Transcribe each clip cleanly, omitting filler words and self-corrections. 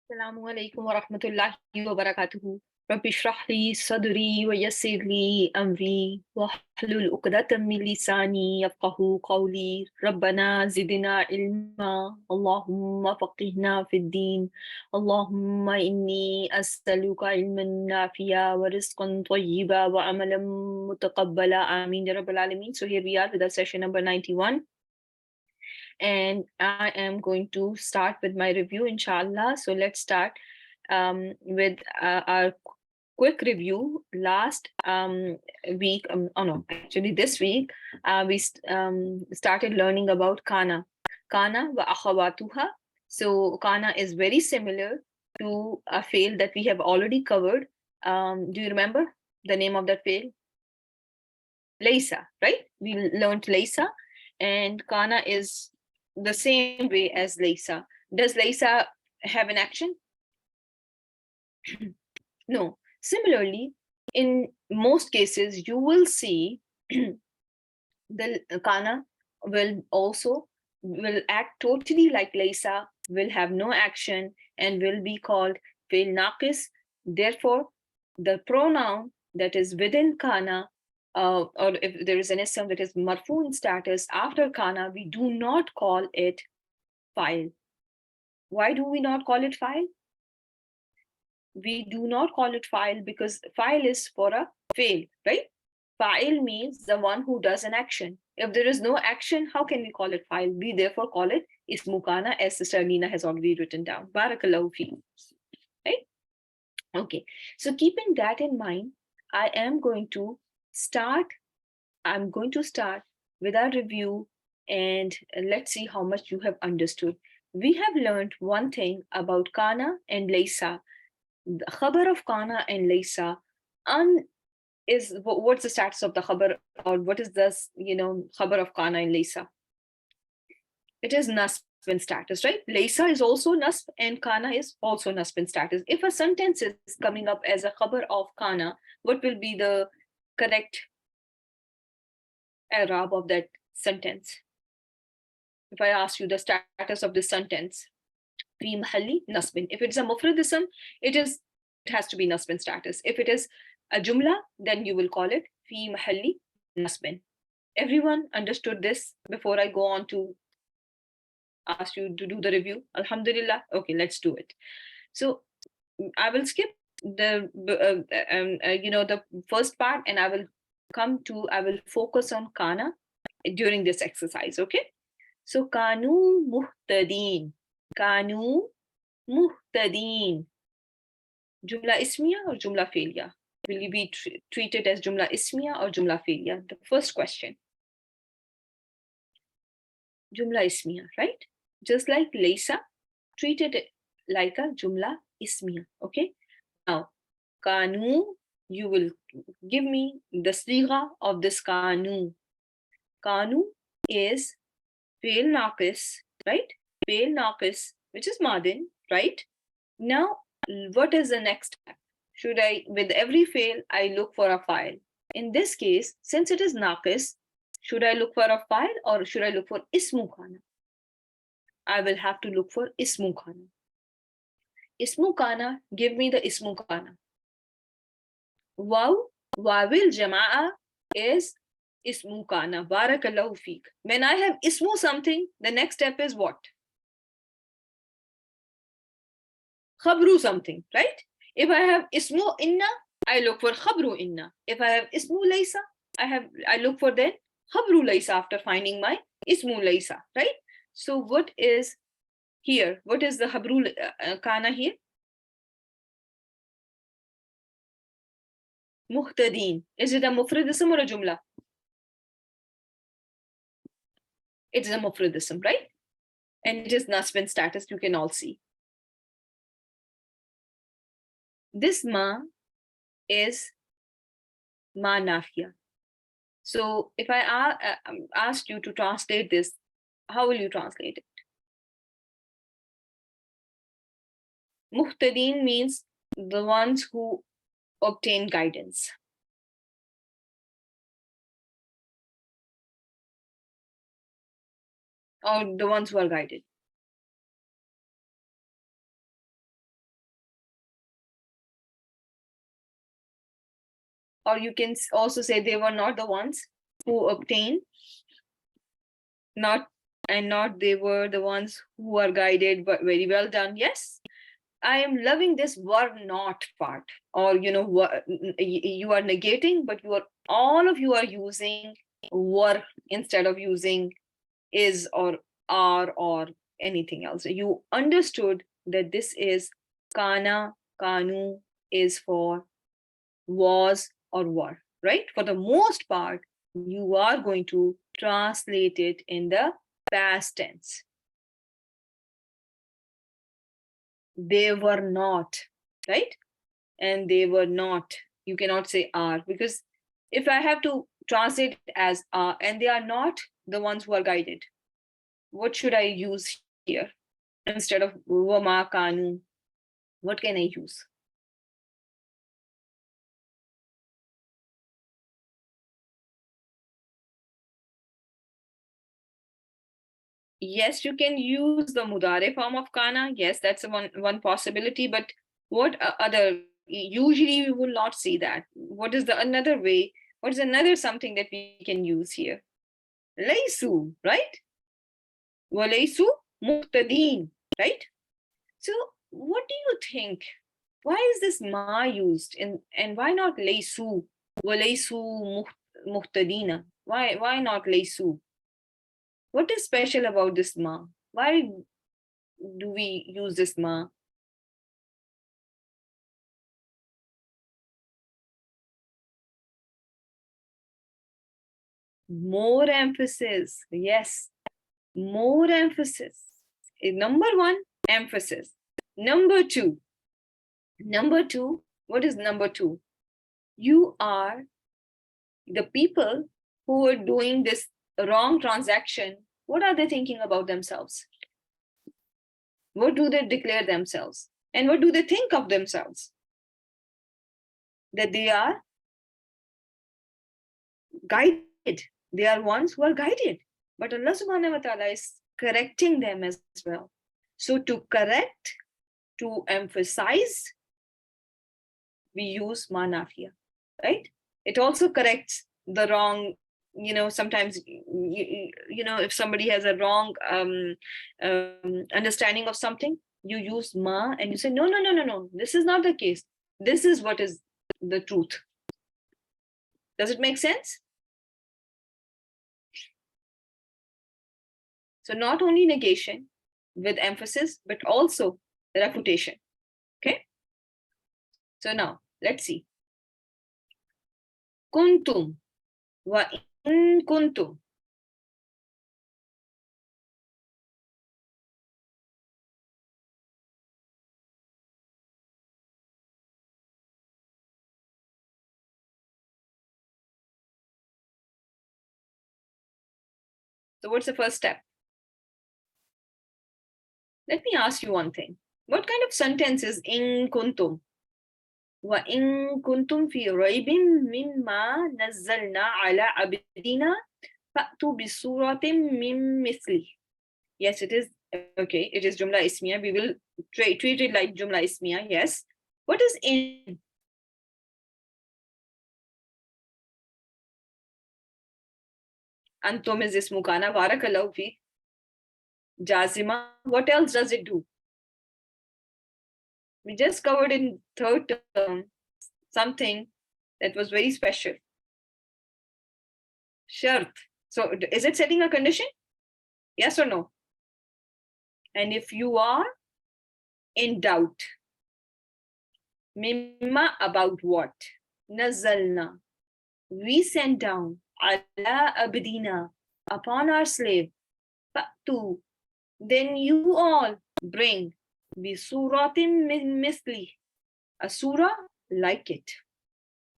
Assalamu alaikum wa rahmatullahi wa barakatuhu. Rabbi shrah li sadri wa yassir li amri wa hlul uqdatam min lisani yafqahu qawli. Rabbana zidna ilma. Allahumma faqihna fid din. Allahumma inni as'aluka ilman nafi'a wa rizqan tayyiba wa amalan mutaqabbala. Ameen ya Rabbil Alameen. So here we are with our session number 91. And I am going to start with my review, inshallah. So let's start with our quick review. Last week, oh no, actually this week, we started learning about kana. Kana wa akhawatuha. So kana is very similar to a fail that we have already covered. Do you remember the name of that fail? Laysa, right? We learned Laysa, and Kana is the same way as Laysa. Does Laysa have an action? No. Similarly, in most cases, you will see the Kana will act totally like Laysa, will have no action, and will be called fail naqis. Therefore, the pronoun that is within Kana, or if there is an ism that is marfu in status after Kana, we do not call it file. Why do we not call it file? We do not call it file because file is for a fail, right? File means the one who does an action. If there is no action, how can we call it file? We therefore call it ismukana, as Sister Nina has already written down. Barakallahu fi. Right? Okay. So keeping that in mind, I am going to start. I'm going to start with our review, and let's see how much you have understood. We have learned one thing about kana and laysa. The khabar of kana and laysa is what's the status of the khabar, or what is this khabar of kana and laysa? It is nasb in status, right? Laysa is also nasb and kana is also nasb in status. If a sentence is coming up as a khabar of kana, what will be the correct i'rab of that sentence? If I ask you the status of this sentence, fi mahalli nasbin. If it's a mufrad ism, it has to be nasbin status. If it is a jumla, then you will call it fi mahalli nasbin. Everyone understood this before I go on to ask you to do the review? Alhamdulillah. Okay, let's do it. So I will skip the first part, and I will focus on kana during this exercise. Okay. So kanu muhtadin. Kanu muhtadin. Jumla ismiya or jumla failure? Will you be treated as jumla ismiya or jumla failure? The first question. Jumla ismiya, right? Just like laysa, treated it like a jumla ismiya. Okay. Now, kanu, you will give me the sigha of this kanu. Kanu is fail naqis, right? Fail naqis, which is madin, right? Now, what is the next step? Should I, with every fail, I look for a file? In this case, since it is naqis, should I look for a file or should I look for ismu kana? I will have to look for ismu kana. Ismu kana, give me the ismu kana. Wawil jama'a is ismu kana. Barakallahu feek. When I have ismu something, the next step is what? Khabru something, right? If I have ismu inna, I look for khabru inna. If I have ismu laysa, I look for then khabru laysa after finding my ismu laysa, right? So what is here? What is the khabru kana here? Muhtadin. Is it a mufrad ism or a jumla? It is a mufrad ism, right? And it is nasb status, you can all see. This ma is ma nafiya. So if I ask you to translate this, how will you translate it? Muhtadin means the ones who obtain guidance. Or the ones who are guided. or you can also say they were not the ones who obtained, not they were the ones who are guided, but very well done. Yes, I am loving this were not part, or you are negating, but all of you are using were instead of using is or are or anything else. You understood that this is kana, kanu is for was or were, right? For the most part, you are going to translate it in the past tense. They were not, right? And they were not. You cannot say are, because if I have to translate as are and they are not the ones who are guided, what should I use here instead of wama kanu? What can I use? Yes, you can use the mudare form of kana. Yes, that's one possibility. But what other? Usually, we will not see that. What is the another way? What is another something that we can use here? Laysu, right? Walaysu muhtadin, right? So, what do you think? Why is this ma used and why not laysu? Walaysu muhtadina. Why not laysu? What is special about this ma? Why do we use this ma? More emphasis. Yes, more emphasis. Number one, emphasis. Number two, what is number two? You are the people who are doing this wrong transaction. What are they thinking about themselves? What do they declare themselves? And what do they think of themselves? That they are guided. They are ones who are guided. But Allah subhanahu wa ta'ala is correcting them as well. So to correct, to emphasize, we use ma nafiya, right? It also corrects the wrong, sometimes, if somebody has a wrong understanding of something, you use ma and you say, no, this is not the case. This is what is the truth. Does it make sense? So not only negation with emphasis, but also refutation. Okay? So now, let's see. Kuntum wa in kuntum. So what's the first step? Let me ask you one thing. What kind of sentence is in kuntum? وَإِن كُنتُمْ فِي رَيْبٍ مِّمَّا نَزَّلْنَا عَلَى عَبْدِنَا فَأْتُوا بِسُورَةٍ مِّن مِثْلِهِ. Yes, it is. Okay, it is Jumla Ismiya. We will treat it like Jumla Ismiya. Yes. What is in? Antum is ismu kana. Barakallahu fi. Jazima. What else does it do? We just covered in third term something that was very special. Shart. So is it setting a condition? Yes or no? And if you are in doubt, mimma about what? Nazalna. We sent down ala abdina upon our slave. Fa'tu. Then you all bring bisuratin min misli. A surah like it.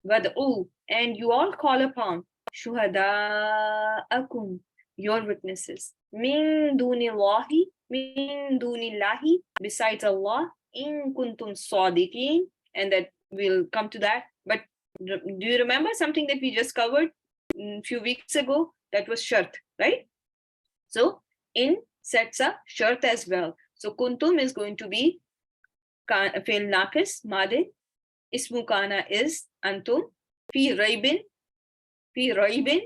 Wad'u. And you all call upon shuhada'akum, your witnesses. Min dunillahi, besides Allah, in kuntum sadiqin, and that we'll come to that. But do you remember something that we just covered a few weeks ago? That was shart, right? So in sets a shart as well. So kuntum is going to be fi'l naqis, madin. Ismu kana is antum. Fi raibin. Fi raibin.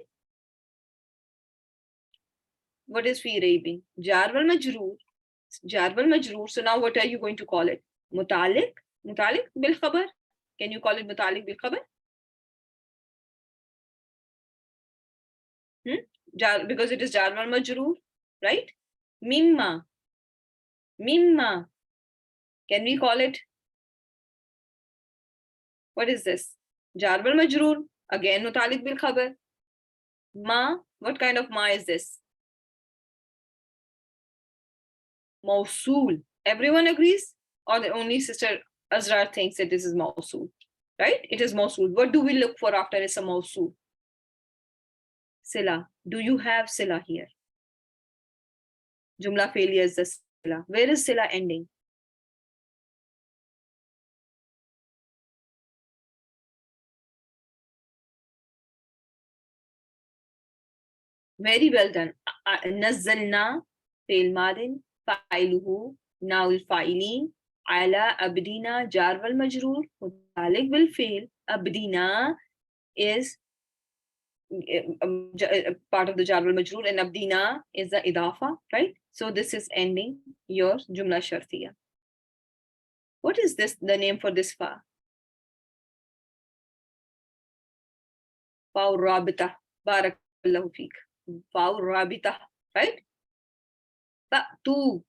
What is fi raibin? Jar wal majroor. Jar wal majroor. So now what are you going to call it? Mutalik. Mutalik bil khabar. Can you call it mutalik bil khabar? Because it is jar wal majroor, right? Mimma. Mimma. Can we call it? What is this? Jar wal majroor. Again mutalik bil khabar. Ma. What kind of ma is this? Mausul. Everyone agrees? Or the only sister Azra thinks that this is Mausul? Right? It is Mausul. What do we look for after it's a Mausul? Sila. Do you have Sila here? Jumla failure is the Sila. Where is Sila ending? Very well done. Nazzalna fail madin fa'iluhu naul fa'ilin ala abdina jar wal majroor mutalik will fail. Abdina is part of the jar wal majroor and abdina is the idafa, right? So this is ending your jumla shartiya. What is this, the name for this fa? Fa rabita. Barakallahu feek. Fa rabita, right? Ta'tu.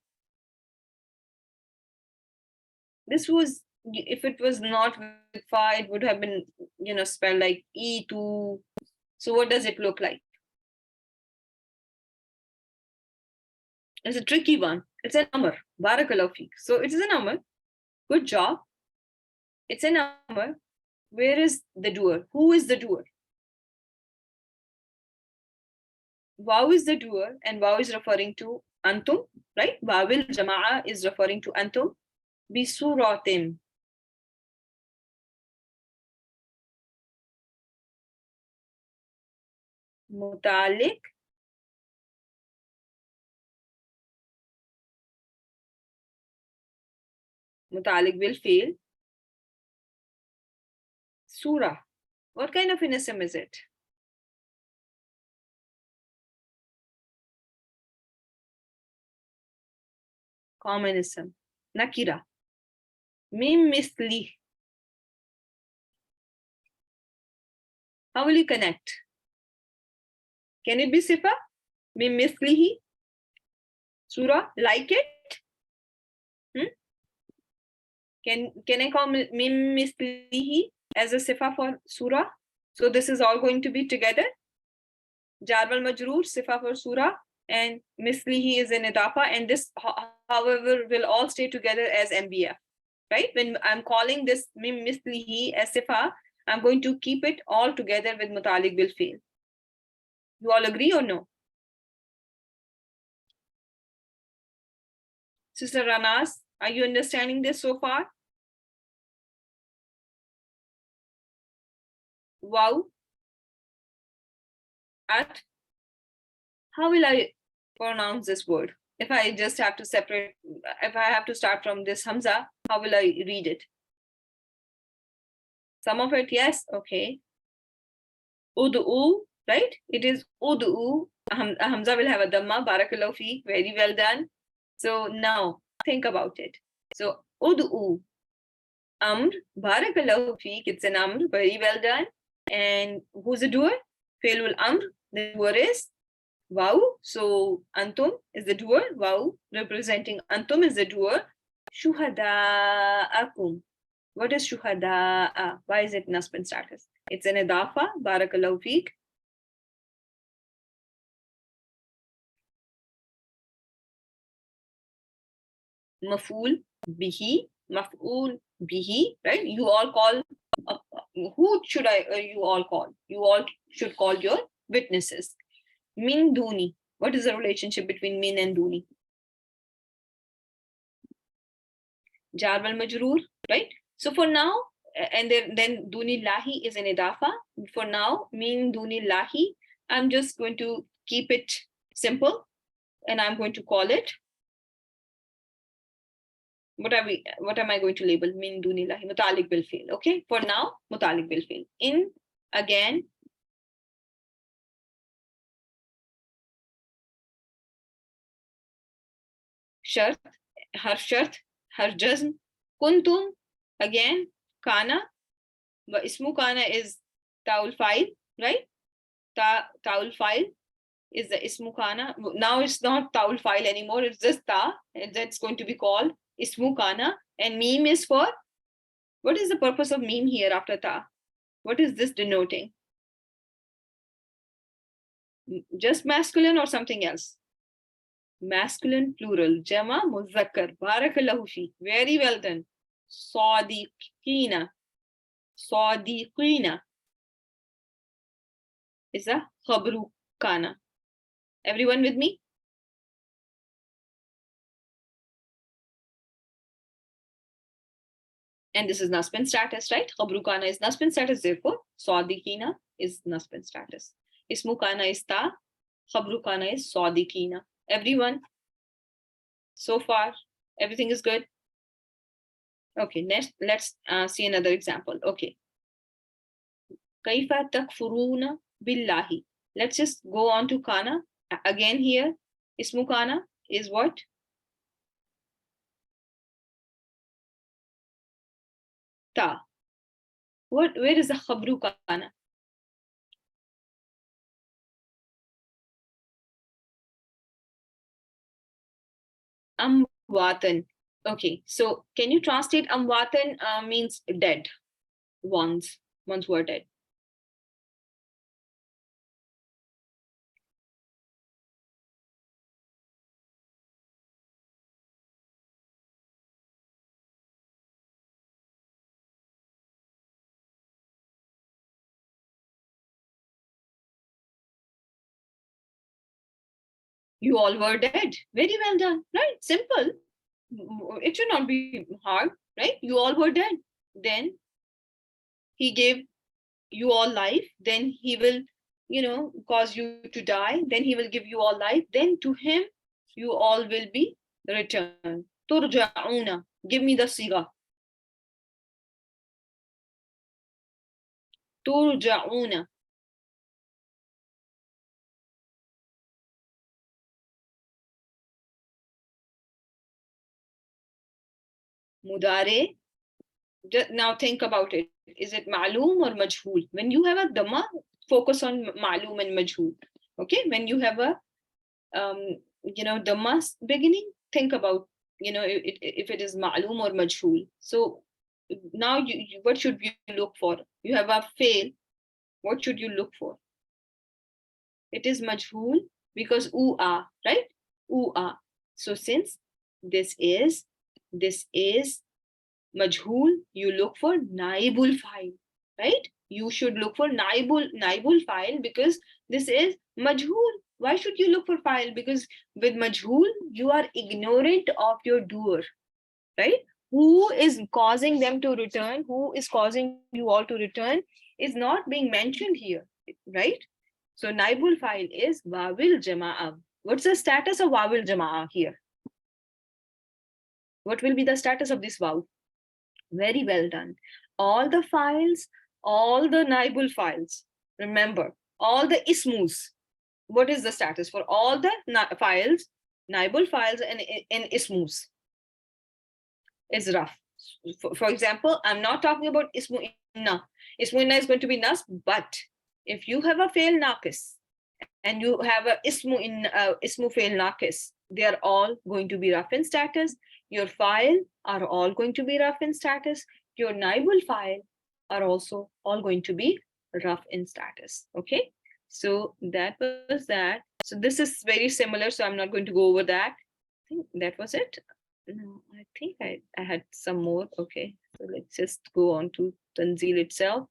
This was, if it was not with fa, it would have been, spelled like e2. So what does it look like? It's a tricky one. It's an amr. Barakallahu feek. So it is an amr. Good job. It's an amr. Where is the doer? Who is the doer? Waw is the doer and waw is referring to antum, right? Wawil jama'a is referring to antum. Bisuratim. Mutalik. Mutalik will fail. Surah. What kind of an ism is it? Common ism. Nakira. Mim misli. How will you connect? Can it be sifa? Mim mislihi. Surah, like it? Can I call mim mislihi as a sifa for surah? So this is all going to be together. Jar wal majroor, sifa for surah, and mislihi is an idafa, and this, however, will all stay together as MBF. Right? When I'm calling this mim mislihi as sifa, I'm going to keep it all together with mutalik will fail. You all agree or no? Sister Ranas, are you understanding this so far? Wow. At. How will I pronounce this word? If I just have to separate, if I have to start from this Hamza, how will I read it? Some of it, yes, okay. Udu'u, right? It is udu'u. Hamza will have a dhamma, barakallahu feek, very well done. So now, think about it. So, udu'u, amr, barakallahu feek, it's an amr, very well done. And who's the doer? Failul amr, the doer is Waw. So antum is the doer. Waw representing antum is the doer. Shuhada'akum. What is shuhada'a? Why is it nasb and status? It's an idafa. Barakallahu feek. Maf'ul bihi. Maf'ul bihi. Right? You all call. Who should you all call? You all should call your witnesses. Min duni. What is the relationship between min and duni? Jar wal majroor, right? So for now, and then duni lahi is an idafa. For now, min duni lahi, I'm just going to keep it simple, and I'm going to call it. What am I going to label? Min duni lahi. Mutalik will fail. Okay. For now, mutalik will fail. In Again, shart, her shart, her jazm. Kuntum, again, kana. But ismu kana is taul file, right? Taul file is the ismu kana. Now it's not taul file anymore. It's just ta. That's going to be called ismu kana. And meme is for, what is the purpose of meme here after ta? What is this denoting? Just masculine or something else? Masculine plural. Jama muzakkar. Barakallahu fi. Very well done. Sadiqina. Sadiqina is a khabru kana. Everyone with me? And this is Nasbin status, right? Khabru kana is Nasbin status, therefore Sadiqina is Nasbin status. Ismu kana is ta, Khabru kana is Sadiqina. Everyone, so far, everything is good? Okay, next, let's see another example. Okay. Kaifa takfuruna billahi. Let's just go on to kana. Again here, ismu kana is what? Ta. Where is the khabru kana? Amwatan. Okay, so can you translate amwatan means dead ones who are dead? You all were dead. Very well done, right? Simple. It should not be hard, right? You all were dead. Then he gave you all life. Then he will, cause you to die. Then he will give you all life. Then to him, you all will be returned. Turja'una. Give me the siga. Turja'una. Mudare. Now think about it. Is it ma'loom or majhool? When you have a dhamma, focus on ma'loom and majhool. Okay, when you have a dhamma beginning, think about if it is ma'loom or majhool. So now what should you look for? You have a fail. What should you look for? It is majhool because a, right? A. So since this is majhool, you look for naibul file, right? You should look for naibul file because this is majhool. Why should you look for file? Because with majhool, you are ignorant of your doer, right? Who is causing them to return? Who is causing you all to return is not being mentioned here, right? So naibul file is wawil jama'a. What's the status of wawil jama'a here? What will be the status of this waw? Very well done. All the files, all the naibul files, remember, all the ismus. What is the status for all the files, naibul files and ismus? Is rough. For example, I'm not talking about ismu inna. Ismu inna is going to be nas, but if you have a fail naqis and you have a ismu fail naqis, they are all going to be rough in status. Your file are all going to be rough in status. Your naibul file are also all going to be rough in status. Okay, so that was that. So this is very similar, so I'm not going to go over that. I think that was it. No, I think I had some more. Okay, so let's just go on to Tanzil itself.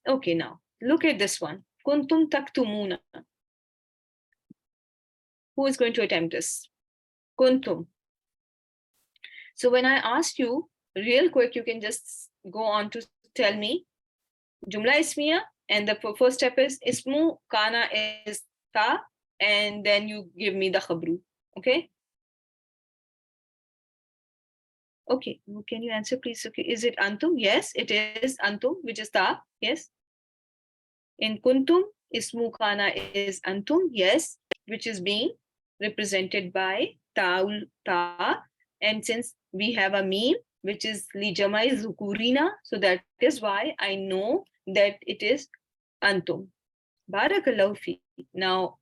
Okay, now look at this one. Kuntum taktumuna. Who is going to attempt this? Kuntum. So when I asked you, real quick, you can just go on to tell me Jumla ismiya, and the first step is ismu kana is ta, and then you give me the khabru. Okay. Okay, can you answer please? Okay, is it antum? Yes, it is antum, which is ta. Yes. In kuntum, ismu kana is antum, yes, which is being represented by ta'ul ta. And since we have a meme, which is li jamai zukurina, so that is why I know that it is antum. Barakallahu fi. Now,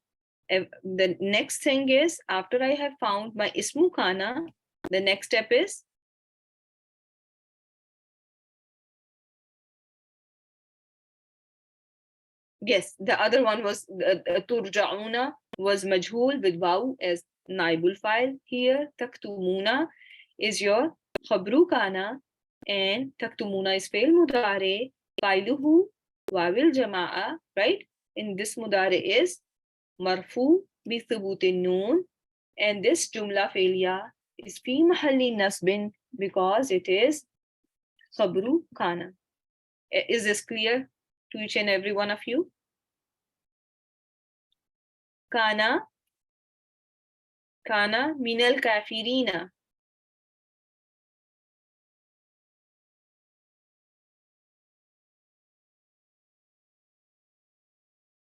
the next thing is, after I have found my ismu kana, the next step is yes, the other one was turja'una was majhul with waw as naibul file. Here, taktumuna is your khabru kana and taktumuna is fail mudare. Failuhu wawil jama'a, right? In this mudare is marfu bi thubutin noon, and this jumla failure is fi mahalli nasbin because it is khabru kana. Is this clear to each and every one of you? Kana minal kafirina.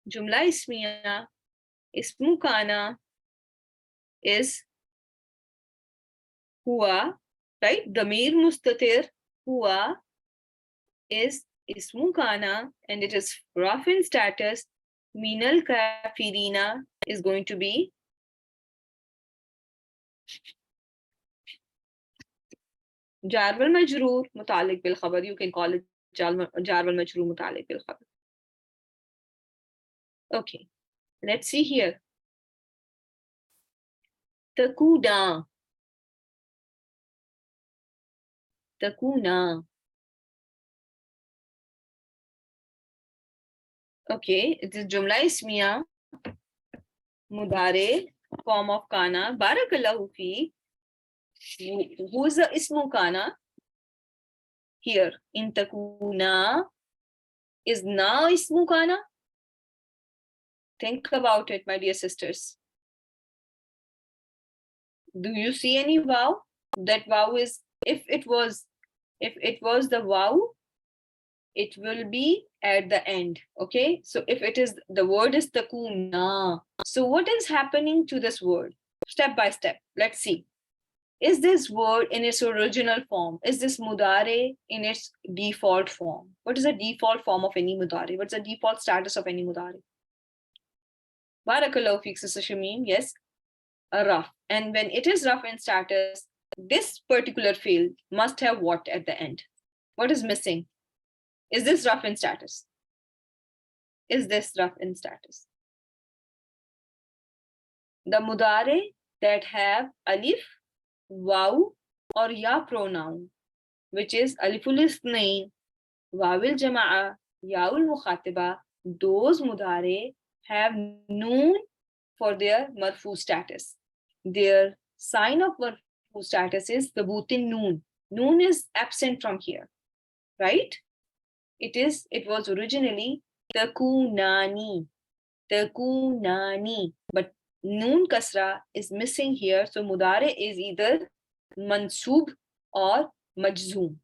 Jumla ismiya, ismu kana is huwa, right? Damir mustatir, huwa is ismu kana and it is rafin status. Minal kafirina is going to be jar wal majroor mutalik bil khabar. You can call it jar wal majroor mutalik bil khabar. Okay, let's see here. Takuna. Takuna. Okay, it is jumla ismiya, mudare, form of kana. Barakallahu fi. Who is the ismu kana? Here, in takuna. Is na ismu kana? Think about it, my dear sisters. Do you see any waw? That waw is, if it was the waw, it will be at the end. Okay, so if it is, the word is takuna, so what is happening to this word? Step by step, let's see. Is this word in its original form? Is this mudare in its default form? What is the default form of any mudare? What's the default status of any mudare? Barakallahu feek, Sister Shamim. Yes, a rough. And when it is rough in status, this particular field must have what at the end? What is missing? Is this rough in status? Is this rough in status? The mudare that have alif, waw, or ya pronoun, which is aliful isnain, wawil jama'a, yaul mukhatiba, those mudare have noon for their marfu status. Their sign of marfu status is thubutin noon. Noon is absent from here, right? It was originally takunani, but noon kasra is missing here, so mudare is either mansub or majzoom.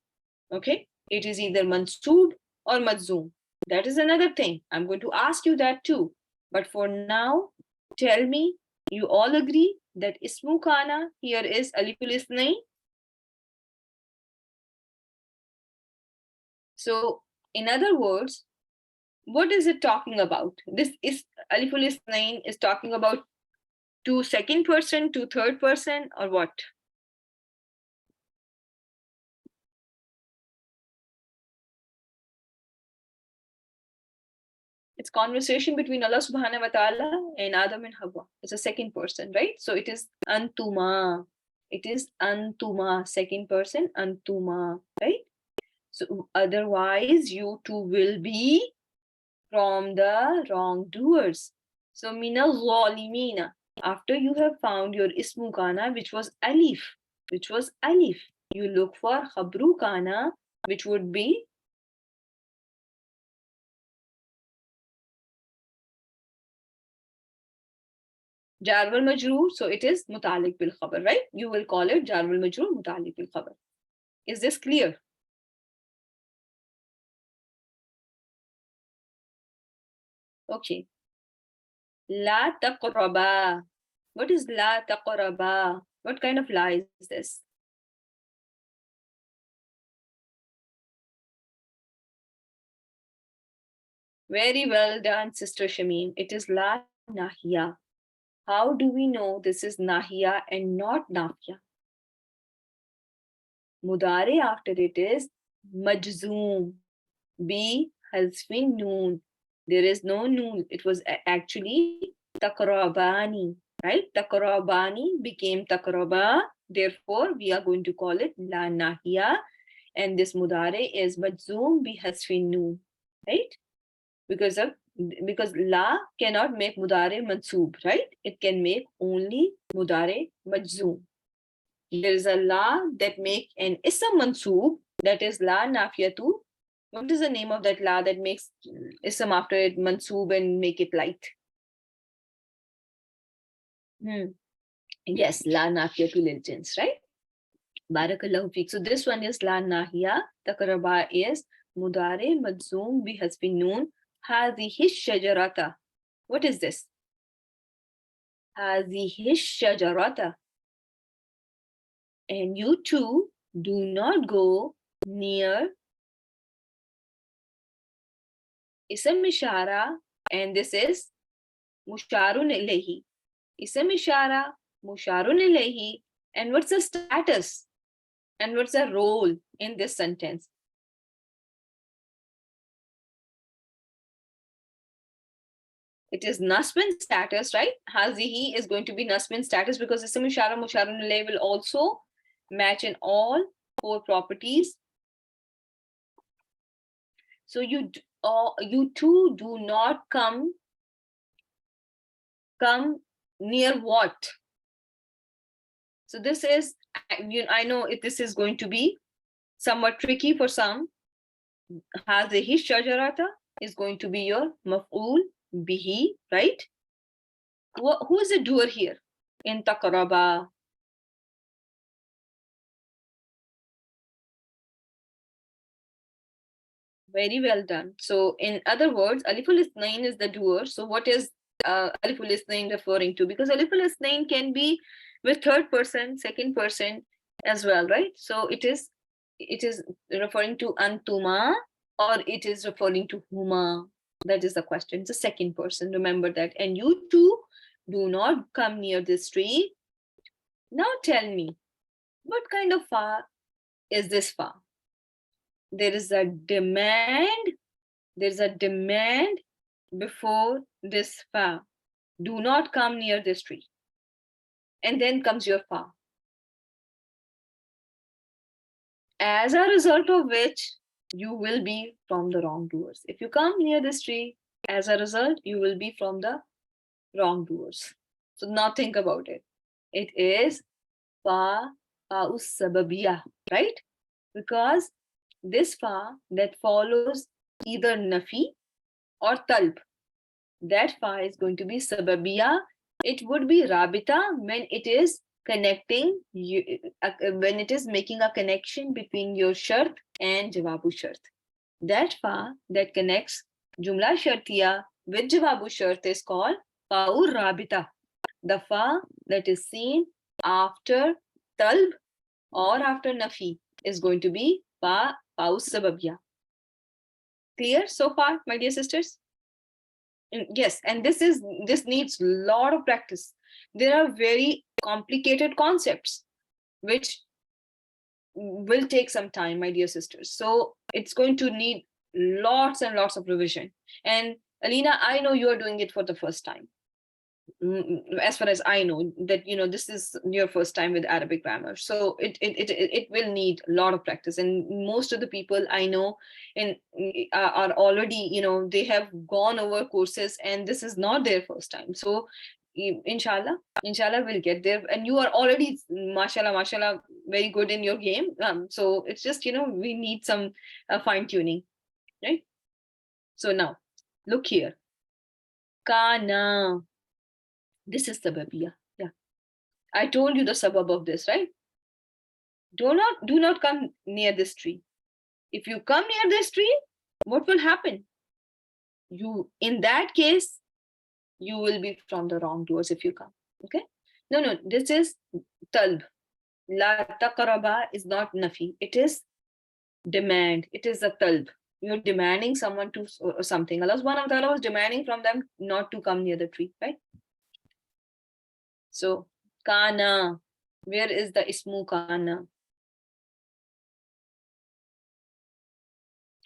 Okay, it is either mansub or majzoom. That is another thing. I'm going to ask you that too. But for now, tell me, you all agree that ismu kana here is aliful isnain? So, in other words, what is it talking about? This is aliful isnain is talking about to second person, to third person, or what? It's conversation between Allah subhanahu wa ta'ala and Adam and Hawa. It's a second person, right? So it is antuma. It is antuma, second person, antuma, right? So otherwise, you two will be from the wrongdoers. So mina zalimina. After you have found your ismu kana, which was alif, you look for khabru kana, which would be jar wal majroor, so it is mutalik bil khabar, right? You will call it jar wal majroor mutalik bil khabar. Is this clear? Okay. La taqraba. What is la taqraba? What kind of la is this? Very well done, Sister Shamim. It is la nahiya. How do we know this is nahiya and not nafiya? Mudare after it is majzoom. B hasfin noon. There is no noon. It was actually takrabani, right? Takrabani became takraba. Therefore, we are going to call it la nahiya. And this mudare is majzoom bi hasfin noon, right? Because la cannot make mudare mansoob, right? It can make only mudare majzoom. There is a la that make an ism mansoob, that is la nafiyatu. What is the name of that la that makes ism after it mansoob and make it light? Yes, la nafiyatu lil jins, right? Barakallahu feek. So this one is la nahiya. Takraba is mudare majzoom bi hasbin noon. Hadhihi shajarata. What is this? Hadhihi shajarata. And you too do not go near ism ishara, and this is musharun ilayhi. Ism ishara, musharun ilayhi, and what's the status? And what's the role in this sentence? It is nasbin status, right? Hazihi is going to be nasbin status because ism ishara, musharun ilayhi will also match in all 4 properties. So you two do not come near what? So this is, I know this is going to be somewhat tricky for some. Hazihi shajarata is going to be your maf'ul bihi, right? Who is the doer here in taqraba? Very well done. So in other words, aliful isnain is the doer. So what is aliful isnain referring to? Because aliful isnain can be with third person, second person as well, right? So it is referring to antuma, or it is referring to huma. That is the question. It's a second person. Remember that. And you two do not come near this tree. Now tell me, what kind of fa is this fa? There is a demand. There's a demand before this fa. Do not come near this tree. And then comes your fa. As a result of which, you will be from the wrongdoers. If you come near this tree, as a result, you will be from the wrongdoers. So now think about it. It is fa us sababiyah, right? Because this fa that follows either nafi or talb, that fa is going to be sababiyah. It would be rabita when it is connecting you, when it is making a connection between your shart and jawabu shart. That fa that connects jumla shartiya with jawabu shart is called fa'ur rabita. The fa that is seen after talb or after nafi is going to be fa'us sababiyah. Clear so far, my dear sisters? Yes, and this needs a lot of practice. There are very complicated concepts which will take some time, my dear sisters. So it's going to need lots and lots of revision. And Alina, I know you are doing it for the first time. As far as I know, that this is your first time with Arabic grammar, so it will need a lot of practice. And most of the people I know are already, they have gone over courses, and this is not their first time. So inshallah we'll get there. And you are already, mashallah, very good in your game. So it's just, we need some fine tuning, right? So now look here, kana. This is sababiyah. Yeah. I told you the sabab of this, right? Do not come near this tree. If you come near this tree, what will happen? in that case, you will be from the wrongdoers if you come. Okay? No, this is talb. La taqraba is not nafi. It is demand. It is a talb. You're demanding someone to something. Allah subhanahu wa ta'ala was demanding from them not to come near the tree, right? So, kana. Where is the ismu kana?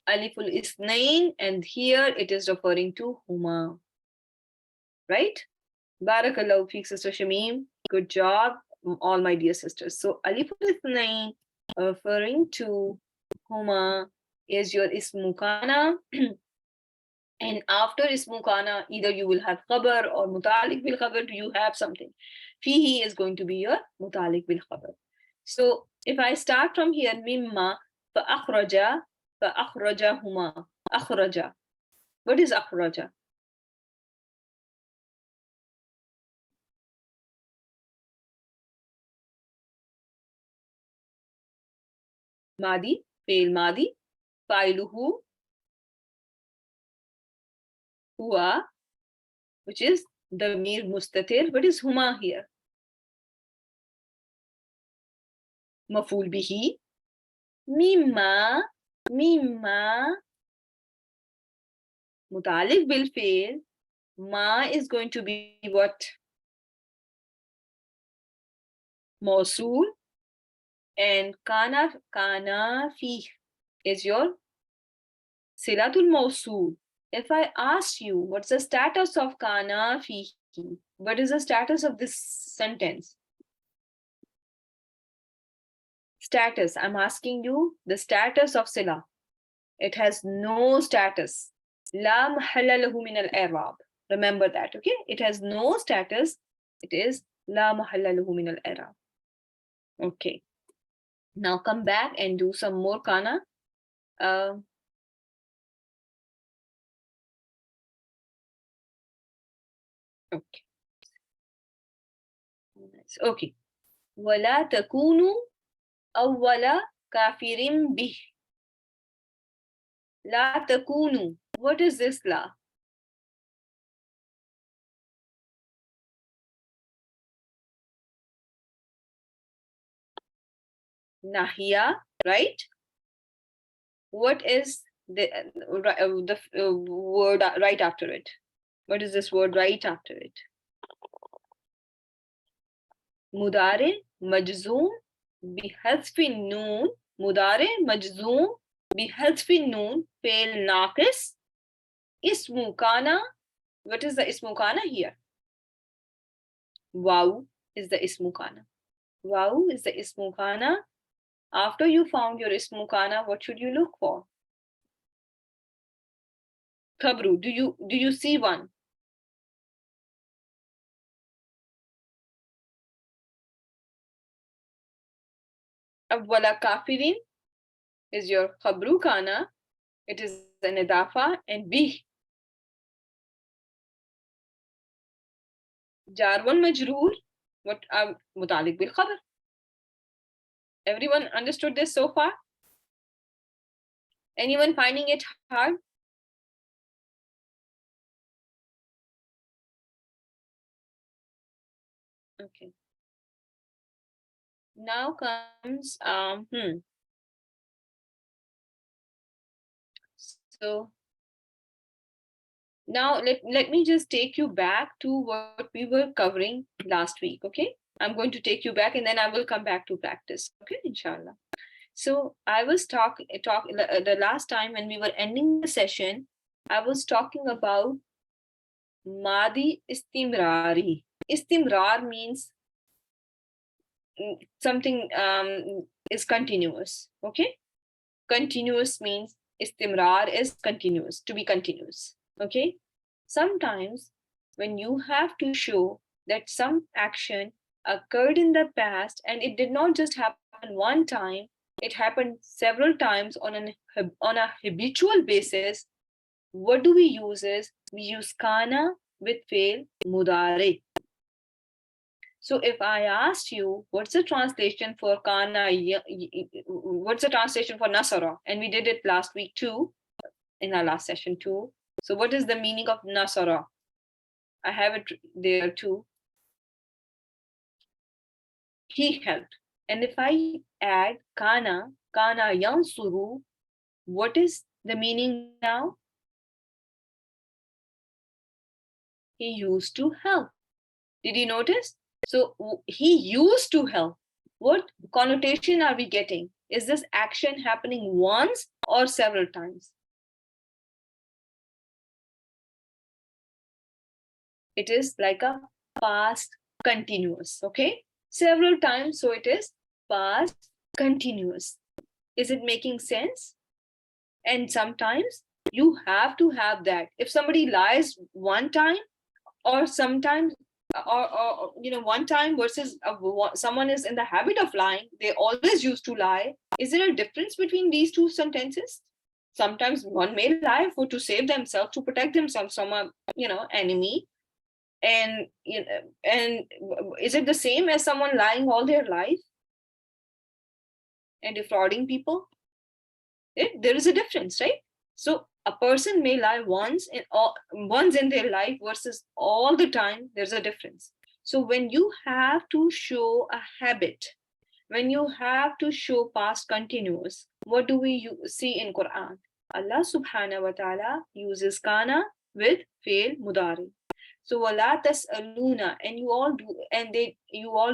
Aliful isnain, and here it is referring to huma. Right? Barakallahu feek, Sister Shamim. Good job, all my dear sisters. So aliful isnain referring to huma is your ismu kana. And after ismu kana, either you will have khabar or mutalik bil khabar. Do you have something? Fihi is going to be your mutalik bil khabar. So if I start from here, mimma fa akhraja huma. Akhraja. What is akhraja? Madi, fail madi, failuhu, huwa, which is the mir mustatir. What is huma here? Maful bihi, mimma, mutalik bil fail. Ma is going to be what? Mausul, and kana fi is your silatul mausul. If I ask you what's the status of kana fi, what is the status of this sentence? Status, I'm asking you the status of sila. It has no status. La mahalla lahu min al-i'rab. Remember that, okay? It has no status. It is la mahalla lahu min al-i'rab. Okay. Now come back and do some more kana. Okay. Okay. Wala takunu awwala kafirin bih. La takunu. What is this la? Nahiya, right? What is the word right after it? What is this word right after it? Mudare majzoom bihadfin noon. Mudare majzoom bihadfin noon. Fail naqis. Ismu kana. What is the ismu kana here? Wow is the ismu kana. Wow is the ismu kana. After you found your ismu kana, what should you look for? Khabru, do you see one? Awwala kafirin is your khabru kana. It is an idafa, and bih. Jar wal majroor, what mutalik bil khabar. Everyone understood this so far? Anyone finding it hard? Okay. Now comes So now let me just take you back to what we were covering last week. Okay, I'm going to take you back and then I will come back to practice. Okay, inshallah. So I was talking the last time when we were ending the session, I was talking about Madi istimrari. Istimrar means something is continuous. Okay, continuous means istimrar is continuous, to be continuous. Okay, sometimes when you have to show that some action occurred in the past and it did not just happen one time, it happened several times on a habitual basis, what do we use is we use kana with fail mudare. So if I asked you, what's the translation for kana, what's the translation for nasara? And we did it last week too, in our last session too. So what is the meaning of nasara? I have it there too. He helped. And if I add kana, kana yansuru, what is the meaning now? He used to help. Did you notice? So he used to help. What connotation are we getting? Is this action happening once or several times? It is like a past continuous, okay? Several times, so it is past continuous. Is it making sense? And sometimes you have to have that. If somebody lies one time, or sometimes, or one time versus someone is in the habit of lying, they always used to lie. Is there a difference between these two sentences? Sometimes one may lie for to save themselves, to protect themselves from a enemy, and and is it the same as someone lying all their life and defrauding people? There is a difference, right? So a person may lie once in their life versus all the time. There's a difference. So when you have to show a habit, when you have to show past continuous, what do we see in Quran? Allah subhanahu wa ta'ala uses kana with fail mudari. So wala tas'aluna, and you all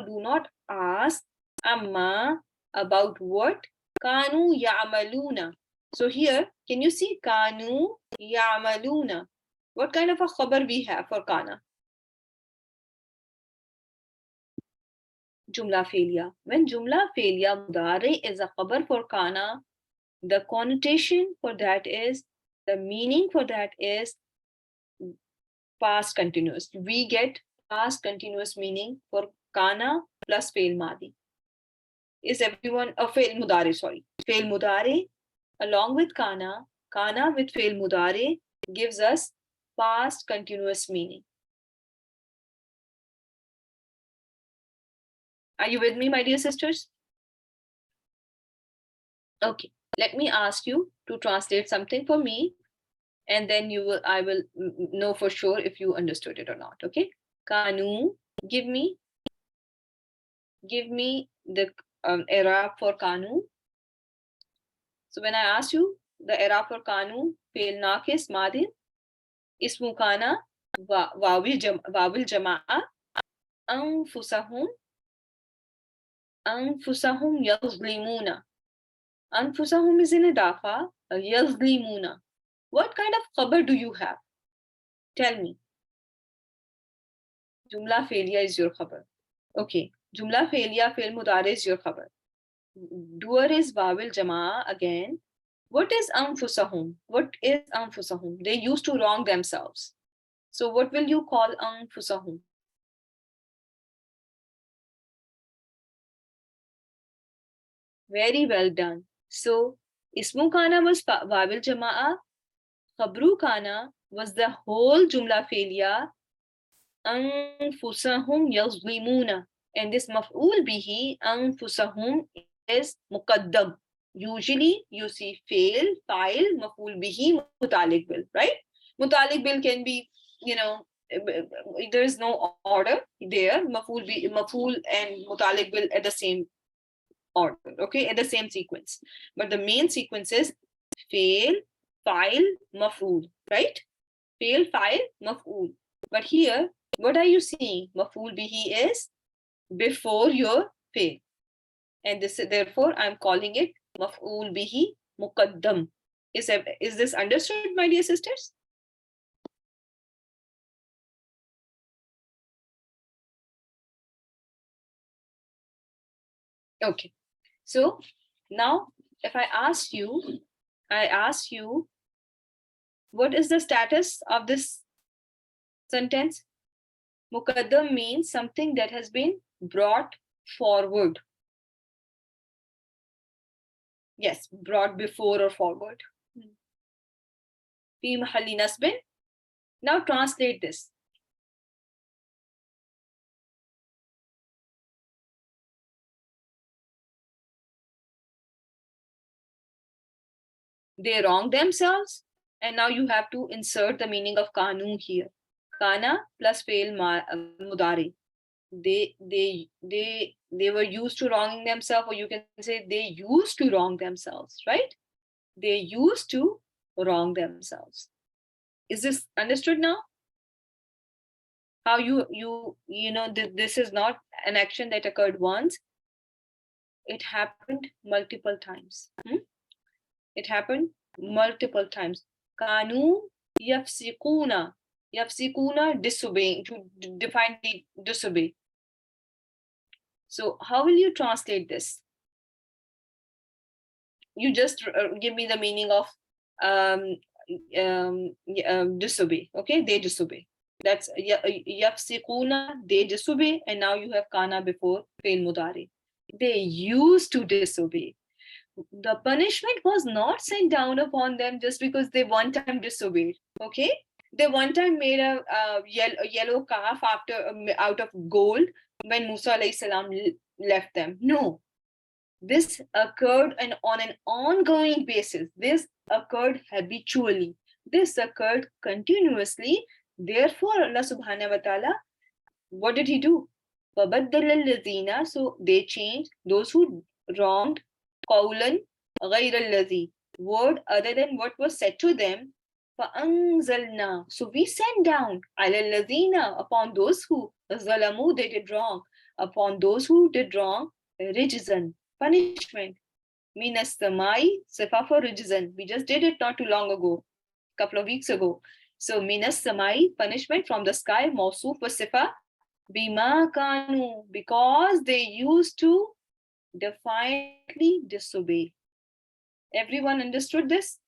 do not ask amma, about what kanu ya'maluna. So here, can you see kanu ya'maluna? What kind of a khabar we have for kana? Jumla failure. When jumla failure mudari is a khabar for kana, the connotation for that is, the meaning for that is past continuous. We get past continuous meaning for kana plus fail madi. Is everyone fail mudare? Sorry, fail mudare along with kana. Kana with fail mudare gives us past continuous meaning. Are you with me, my dear sisters? Okay, let me ask you to translate something for me, and then I will know for sure if you understood it or not. Okay, kanu, give me the era for kanu. So when I ask you the era for kanu, fail nakis madin, ismu kana, wawil jama'a, anfusahum, yazlimuna. Anfusahum is in idafa, yazlimuna. What kind of khabar do you have? Tell me. Jumla failure is your khabar. Okay. Jumla failure, fail mudare is your khabar. Doer is wawil jama'a again. What is anfusahum? What is anfusahum? They used to wrong themselves. So what will you call anfusahum? Very well done. So ismu kana was wawil jama'a. Khabru kana was the whole jumla failure. Anfusahum yazlimuna. And this maf'ul bihi, anfusahum, is muqaddam. Usually you see fail, file, maf'ul bihi, mutalik bil, right? Mutalik bil can be, there is no order there. Maf'ul and mutalik bil at the same order, okay, at the same sequence. But the main sequence is fail, file, maf'ul, right? Fail, file, maf'ul. But here, what are you seeing? Maf'ul bihi is before your fail. And therefore I'm calling it maf'ul bihi muqaddam. Is this understood, my dear sisters? Okay. So now if I ask you, what is the status of this sentence? Muqaddam means something that has been brought forward. Yes, brought before or forward. Fi mahalli nasbin. Now translate this. They wrong themselves. And now you have to insert the meaning of kanu here. Kana plus fail mudari. They were used to wronging themselves, or you can say they used to wrong themselves, right? They used to wrong themselves. Is this understood now? How you know this is not an action that occurred once. It happened multiple times. It happened multiple times. Kanu yafsikuna. Yafsikuna, disobeying, to define the disobey. So how will you translate this? You just give me the meaning of disobey. Okay, they disobey. That's yafsikuna, they disobey, and now you have kana before fail mudari. They used to disobey. The punishment was not sent down upon them just because they one time disobeyed. Okay, they one time made a yellow calf out of gold when Musa alayhi salam left them. No, this occurred on an ongoing basis. This occurred habitually. This occurred continuously. Therefore, Allah subhanahu wa ta'ala, what did he do? So they changed those who wronged qawlan ghayr alladhi, word other than what was said to them. فَأَنزَلْنَا, so we sent down عَلَى الَّذِينَ, upon those who ظَلَمُوا, they did wrong, upon those who did wrong, rijzan, punishment. Minas samai, sifa for rijzan. We just did it not too long ago, couple of weeks ago. So minas samai, punishment from the sky, mausuf was sifa, bima kanu, because they used to defiantly disobey. Everyone understood this?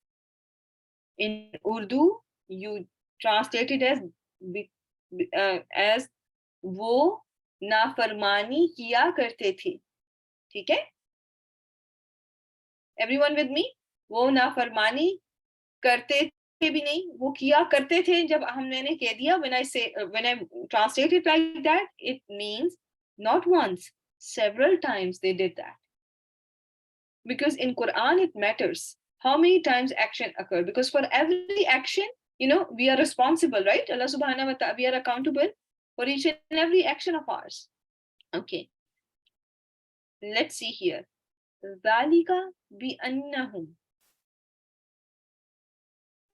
In Urdu, you translate it as वो नाफरमानी किया करते थे. ठीक है? Everyone with me? वो नाफरमानी करते थे भी नहीं, वो किया करते थे. जब मैंने कह दिया, when I translate it like that, it means not once, several times they did that. Because in Quran it matters how many times action occurred. Because for every action, we are responsible, right? Allah subhanahu wa ta'ala, we are accountable for each and every action of ours. Okay. Let's see here. Zalika bi annahum.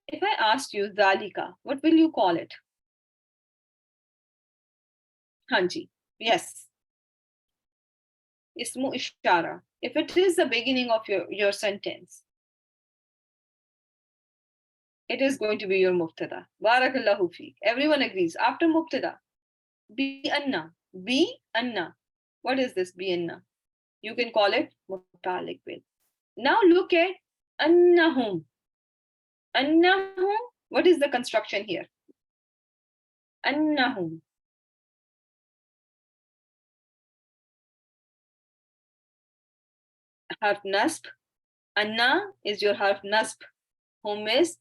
If I asked you Zalika, what will you call it? Hanji. Yes. Ismu ishara. If it is the beginning of your sentence, it is going to be your mubtada. Barakallahu fi. Everyone agrees. After mubtada, bi anna. Bi anna. What is this bi anna? You can call it mutalik bil. Now look at annahum. Annahum. What is the construction here? Annahum. Harf nasb. Anna is your harf nasb. Hum is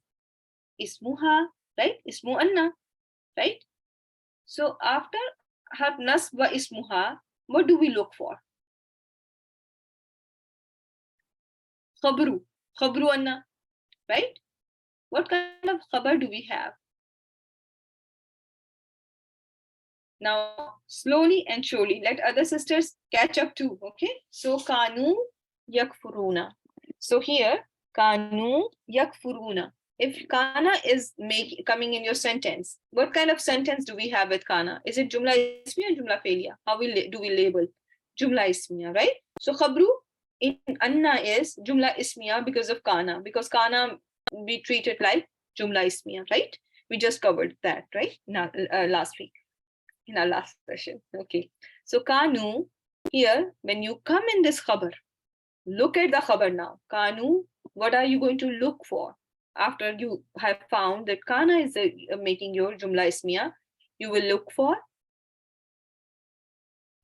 ismuha, right? Ismu anna, right? So after harf nasb wa ismuha, what do we look for? Khabru. Khabru anna, right? What kind of khabar do we have? Now, slowly and surely, let other sisters catch up too, okay? So, kanu yakfuruna. So here, kanu yakfuruna. If kana is coming in your sentence, what kind of sentence do we have with kana? Is it jumla ismiya or jumla feiliya? How do we label? Jumla ismiya, right? So, khabru in anna is jumla ismiya because of kana. Because kana we treat it like jumla ismiya, right? We just covered that, right? Last week. In our last session. Okay. So kanu, here, when you come in this khabar, look at the khabar now. Kanu, what are you going to look for? After you have found that kana is making your jumla ismiya, you will look for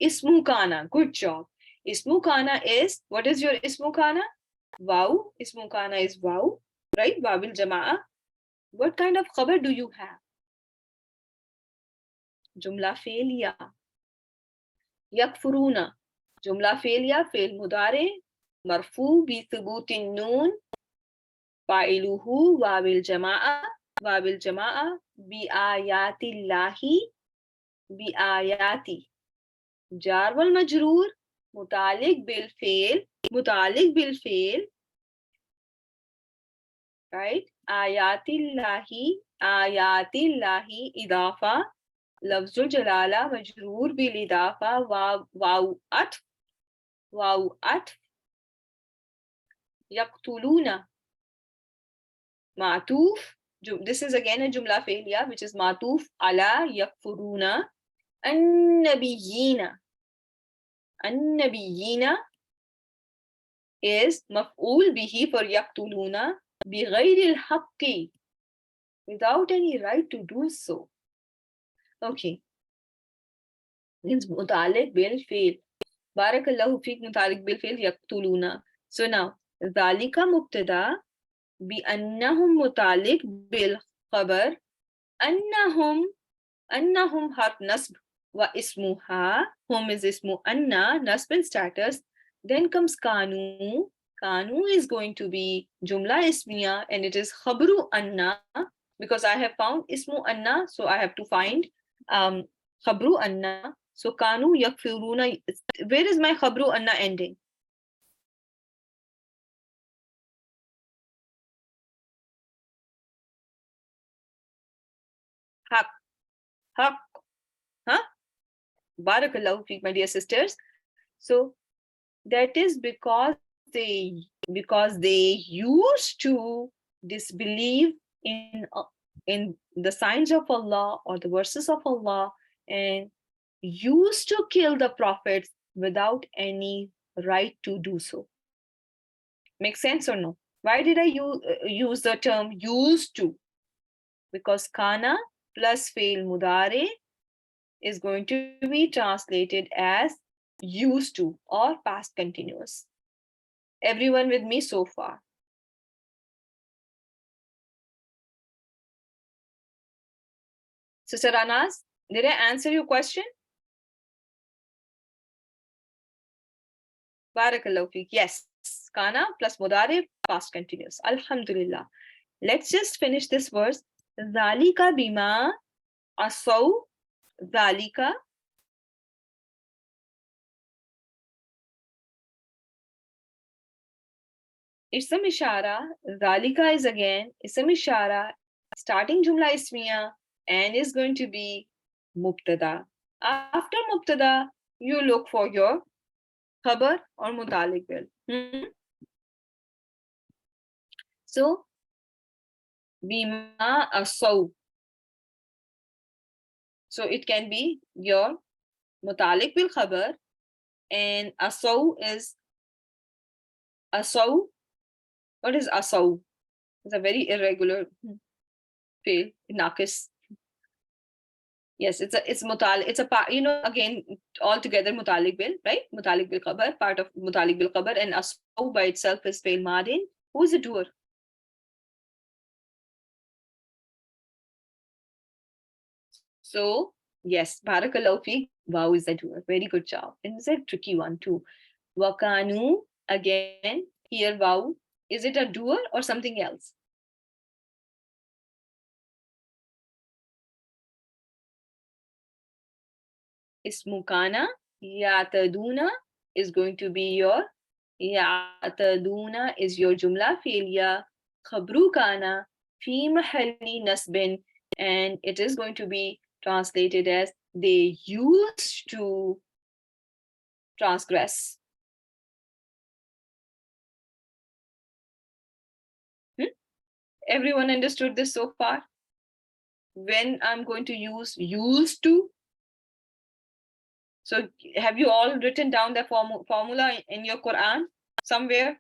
ismu kana. Good job. Ismu kana is, what is your ismu kana? Wow. Ismu kana is wow, right? Wabil jama'a. What kind of khabar do you have? Jumla feiliya. Yakfuruna. Jumla feiliya, fail mudare, marfu bi thubutin noon, Fa'iluhu wabil jama'a. Wabil jama'a bi ayatillahi. Bi ayati. Jar wal majroor. Mutalik bil fail. Mutalik bil fail. Right? Ayatillahi. Ayatillahi idafa. Lafzul jalala majroor bil idafa. Waw atf. Waw atf. Yaqtuluna. Matuf. This is again a jumla failure, which is matuf ala yakfuruna. An-nabiyina. An-nabiyina is maf'ul bihi for yaqtuluna bighayri al-haqqi, without any right to do so. Okay. Means mutalik bil fail. Barakallahu feek mutalik bil fail yaqtuluna. So now, ذلك مبتدا بأنهم متعلق بالخبر أنهم حرف نصب واسمها hum is ismu anna nasb and status. Then comes kanu. Kanu is going to be jumla ismiya and it is khabru anna because I have found ismu anna, so I have to find khabru anna. So kanu yakfuruna. Where is my khabru anna ending? Haq. Haq. Huh? Barakallahu feek, my dear sisters. So that is because they used to disbelieve in the signs of Allah or the verses of Allah and used to kill the prophets without any right to do so. Make sense or no? Why did I use the term used to? Because kana plus fail mudare is going to be translated as used to or past continuous. Everyone with me so far? Sister Anas, did I answer your question? Barakallahu feek. Yes, kana plus mudare past continuous. Alhamdulillah. Let's just finish this verse. Zalika bima asaw. Zalika. Ism ishara. Zalika is again ism ishara, starting jumla ismiya, and is going to be mubtada. After mubtada, you look for your khabar or mutalik bil. So, bima asaw. So it can be your mutalik bil khabar, and asaw is asaw. What is asaw? It's a very irregular fail, naqis. Yes, it's mutalik. It's a part, again, all together mutalik bil, right? Mutalik bil khabar, part of mutalik bil khabar, and asaw by itself is fail madin. Who is the doer? So, yes, barakallahu feek. Wow, is that doer? Very good job. And it's a tricky one too. Wakanu, again, here wow. Is it a doer or something else? Ismukana, yataduna is going to be your yataduna is your jumla fi'liya. Khabru kana fi mahalli nasbin, and it is going to be translated as they used to transgress. Everyone understood this so far? When I'm going to use used to? So have you all written down the formula in your Quran somewhere?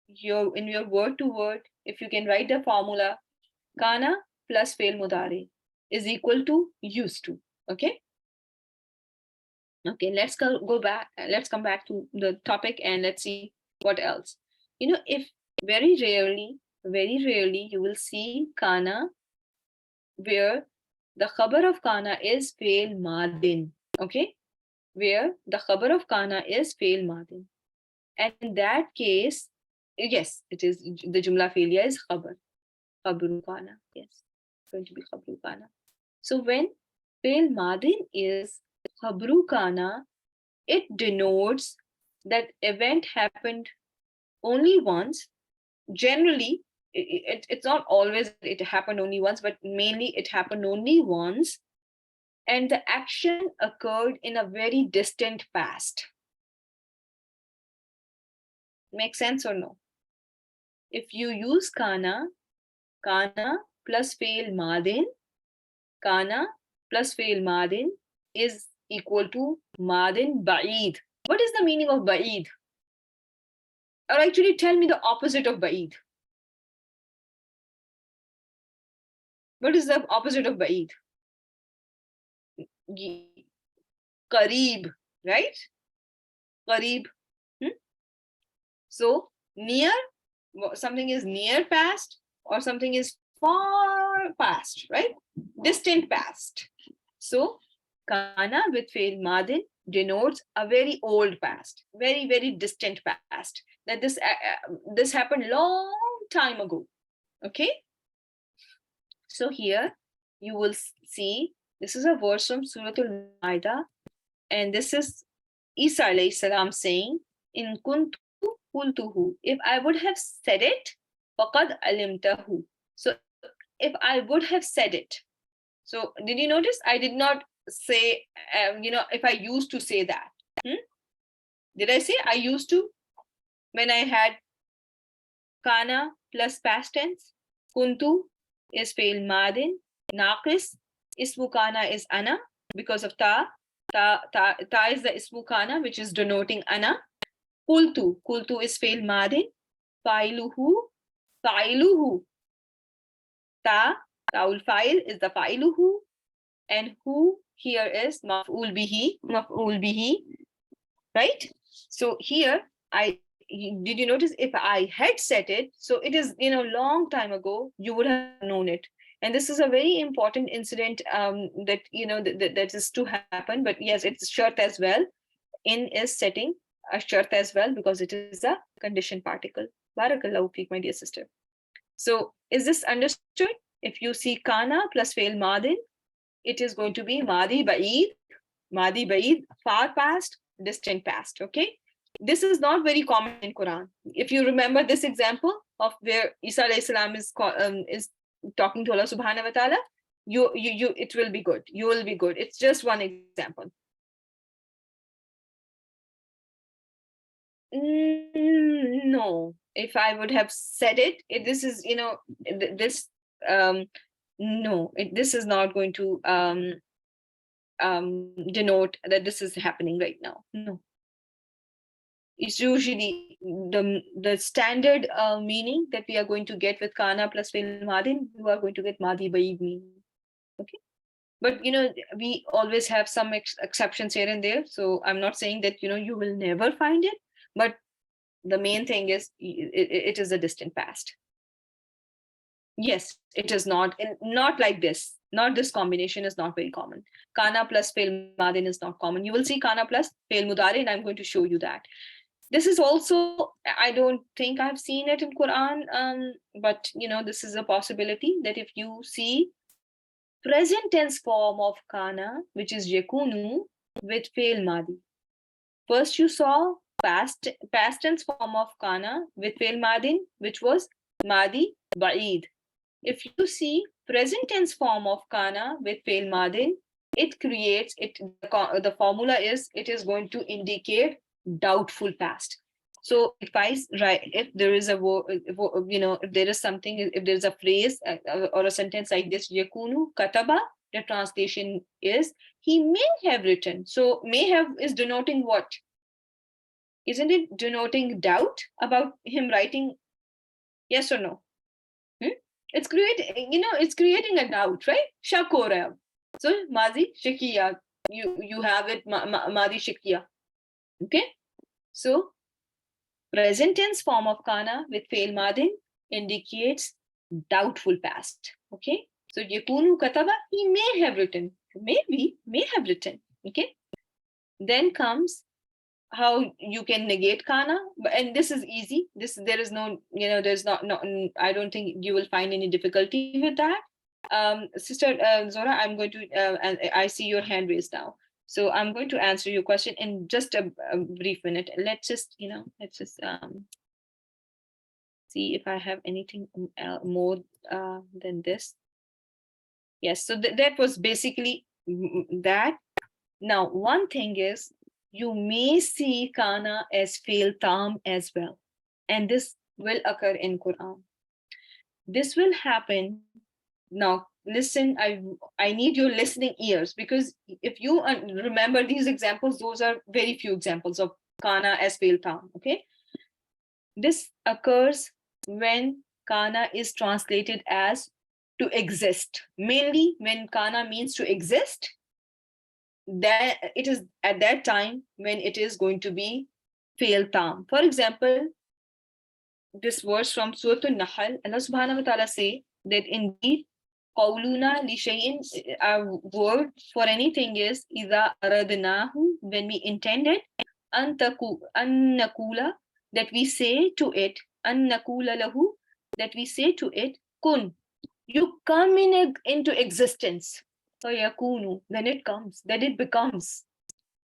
In your word to word, if you can write the formula, kana plus fail mudari is equal to used to. Okay. Okay, let's go back. Let's come back to the topic and let's see what else. If very rarely you will see kana where the khabar of kana is fail madin. Okay, where the khabar of kana is fail madin. And in that case, Yes, it is. The Jumla fi'liya is khabar. Khabru kana. Yes, going to be khabru kana. So when fi'l madin is khabru kana, it denotes that event happened only once. Generally, it's not always it happened only once, but mainly it happened only once. And the action occurred in a very distant past. Make sense or no? If you use kana plus fi'l madin, kana plus fi'l madin is equal to madin ba'id. What is the meaning of ba'id? Or actually tell me the opposite of ba'id. What is the opposite of ba'id? Qareeb, right? Qareeb. So near, something is near past or something is far past, right? Distant past. So kana with fi'l madin denotes a very old past, very, very distant past. That this happened long time ago. Okay. So here you will see this is a verse from Surah Al-Ma'idah, and this is Isa alayhi salam saying, "In kuntu qultuhu." If I would have said it, faqad alimtahu. So if I would have said it. So did you notice? I did not say, if I used to say that. Did I say I used to when I had kana plus past tense? Kuntu is fi'l madin. Naqis, ismu kana is ana because of ta. Ta is the ismu kana, which is denoting ana. Kultu is fi'l madin. Fa'iluhu. Ta'ul fa'il is the fa'iluhu, and who here is maf'ul bihi, right? So here did you notice if I had said it, so it is long time ago, you would have known it. And this is a very important incident that is to happen. But yes, it's shart as well. In is setting a shart as well because it is a condition particle. Barakallahu feek, my dear sister. So is this understood? If you see kana plus fi'l madin, it is going to be madi ba'id, far past, distant past. Okay. This is not very common in Quran. If you remember this example of where Isa alayhi salam is talking to Allah subhanahu wa ta'ala, it will be good. You will be good. It's just one example. No, if I would have said it, this is, this, no, this is not going to denote that this is happening right now. No. It's usually the standard meaning that we are going to get with kana plus fi'l madin, you are going to get madi ba'id meaning. Okay. But we always have some exceptions here and there. So I'm not saying that you will never find it, but the main thing is it is a distant past. Yes, it is not like this. Not this combination is not very common. Kana plus fi'l madin is not common. You will see kana plus fi'l mudari, and I'm going to show you that. This is also, I don't think I've seen it in Quran, but this is a possibility that if you see present tense form of kana, which is yakunu, with fi'l madi. First you saw past tense form of kana with fi'l madin, which was madi ba'id. If you see present tense form of kana with fi'l madin, it creates it. The formula is it is going to indicate doubtful past. So if there is if there is something, if there is a phrase or a sentence like this, yakunu kataba, the translation is he may have written. So may have is denoting what? Isn't it denoting doubt about him writing? Yes or no? It's creating a doubt, right? Shakora. So mazi shakiya. You have it madi shakiya. Okay. So present tense form of kana with fi'l madin indicates doubtful past. Okay. So yakunu kataba, he may have written. Maybe, may have written. Okay. Then comes how you can negate kana, and this is easy. There is no, there's not, I don't think you will find any difficulty with that. Sister Zora, I'm going to, and I see your hand raised now. So I'm going to answer your question in just a brief minute. Let's just, see if I have anything more than this. Yes, so that was basically that. Now, one thing is, you may see kana as fail tam as well. And this will occur in Quran. This will happen. Now, listen, I need your listening ears, because if you remember these examples, those are very few examples of kana as fail tam, okay? This occurs when kana is translated as to exist. Mainly when kana means to exist, that it is at that time when it is going to be fail tam. For example, this verse from Surah An-Nahl, Allah subhanahu wa ta'ala say that indeed qawluna li shay'in, our word for anything is idha aradnahu, when we intended, an nakula, that we say to it, an nakula lahu, that we say to it, kun, you come into existence. Fayakunu, then it comes, then it becomes.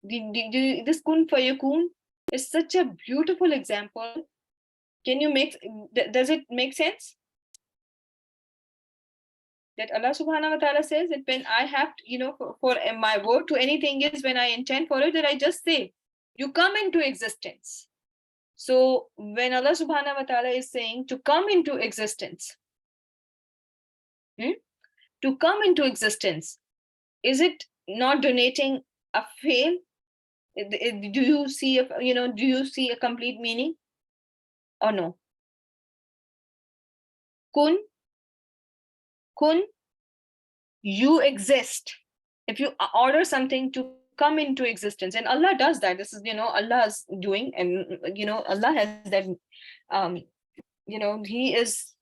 This kun fayakun is such a beautiful example. Can you does it make sense? That Allah subhanahu wa ta'ala says that when I have, for my word to anything is when I intend for it, that I just say, you come into existence. So when Allah subhanahu wa ta'ala is saying to come into existence, to come into existence, is it not donating a fail? Do you see a complete meaning or no? Kun, you exist. If you order something to come into existence, and Allah does that, this is, Allah's doing, and, Allah has that, He is